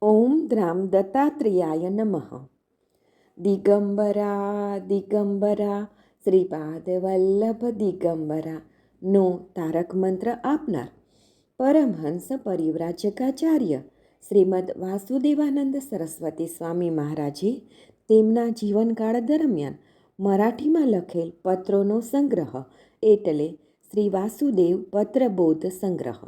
ઓમ દ્રામ દત્તાત્રેયાય નમઃ. દિગંબરા દિગંબરા શ્રીપાદ વલ્લભ દિગંબરા નો તારક મંત્ર આપનાર પરમહંસ પરિવ્રાજકાચાર્ય શ્રીમદ વાસુદેવાનંદ સરસ્વતી સ્વામી મહારાજે તેમના જીવનકાળ દરમિયાન મરાઠીમાં લખેલ પત્રોનો સંગ્રહ એટલે શ્રી વાસુદેવ પત્રબોધ સંગ્રહ,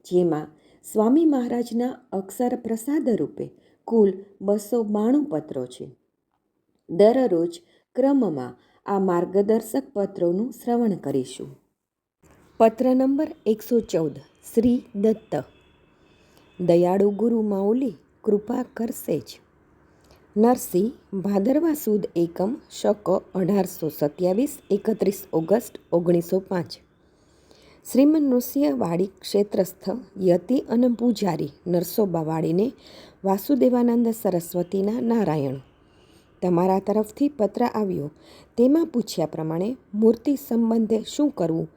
જેમાં સ્વામી મહારાજના અક્ષર પ્રસાદ રૂપે કુલ 292 પત્રો છે. દરરોજ ક્રમમાં આ માર્ગદર્શક પત્રોનું શ્રવણ કરીશું. પત્ર નંબર 114. શ્રી દત્ત. દયાળુ ગુરુ માઉલી કૃપા કરશે જ. નરસિંહ ભાદરવા સુદ એકમ શક 1827 31 ઓગસ્ટ 1905. શ્રીમન નૃસિંહવાડી ક્ષેત્રસ્થ યતિ અને પૂજારી નરસોબાવાડીને વાસુદેવાનંદ સરસ્વતીના નારાયણ. તમારા તરફથી પત્ર આવ્યો, તેમાં પૂછ્યા પ્રમાણે મૂર્તિ સંબંધે શું કરવું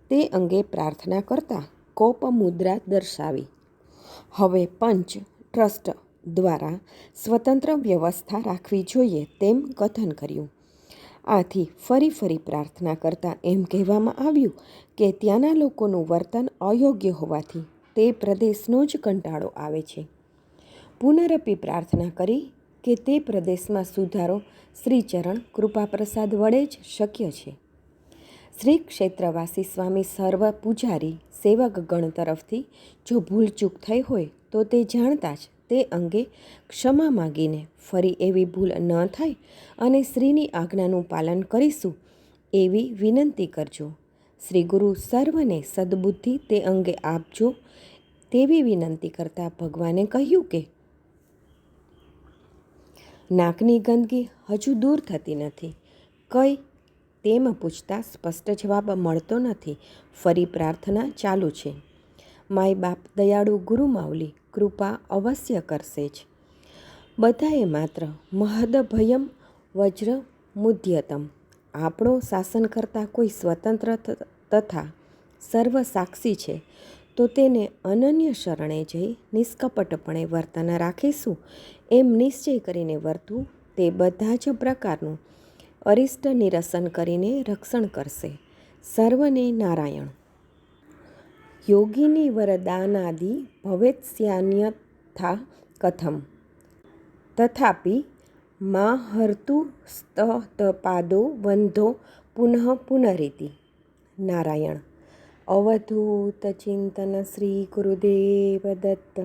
તે અંગે પ્રાર્થના કરતા કોપ મુદ્રા દર્શાવી. હવે પંચ ટ્રસ્ટ દ્વારા સ્વતંત્ર વ્યવસ્થા રાખવી જોઈએ તેમ કથન કર્યું. આથી ફરી પ્રાર્થના કરતાં એમ કહેવામાં આવ્યું કે ત્યાંના લોકોનું વર્તન અયોગ્ય હોવાથી તે પ્રદેશનો જ કંટાળો આવે છે. પુનરપી પ્રાર્થના કરી કે તે પ્રદેશમાં સુધારો શ્રીચરણ કૃપાપ્રસાદ વડે જ શક્ય છે. શ્રી ક્ષેત્રવાસી સ્વામી સર્વ પૂજારી સેવકગણ તરફથી જો ભૂલચૂક થઈ હોય તો તે જાણતા જ તે અંગે ક્ષમા માગીને ફરી એવી ભૂલ ન થાય અને શ્રીની આજ્ઞાનું પાલન કરીશું એવી વિનંતી કરજો. શ્રી ગુરુ સર્વને સદબુદ્ધિ તે અંગે આપજો તેવી વિનંતી કરતાં ભગવાને કહ્યું કે નાકની ગંદકી હજુ દૂર થતી નથી. કઈ તેમ પૂછતા સ્પષ્ટ જવાબ મળતો નથી. ફરી પ્રાર્થના ચાલુ છે. માય બાપ દયાળુ ગુરુ માવલી કૃપા અવશ્ય કરશે જ. બધાએ માત્ર મહદભયમ વજ્ર મુદ્યતમ. આપણો શાસન કરતા કોઈ સ્વતંત્ર તથા સર્વ સાક્ષી છે તો તેને અનન્ય શરણે જઈ નિષ્કપટપણે વર્તન રાખીશું એમ નિશ્ચય કરીને વર્તવું તે બધા જ પ્રકારનું અરિષ્ટ નિરસન કરીને રક્ષણ કરશે. સર્વને નારાયણ. યોગિની વરદાનાદિ ભવેત્સ્યાન્યથા કથમ તથાપિ મા હર્તુ સ્તપાદો બંધો પુનઃ પુનરીતિ. નારાયણ. અવધૂત ચિંતન શ્રી ગુરુદેવ દત્ત.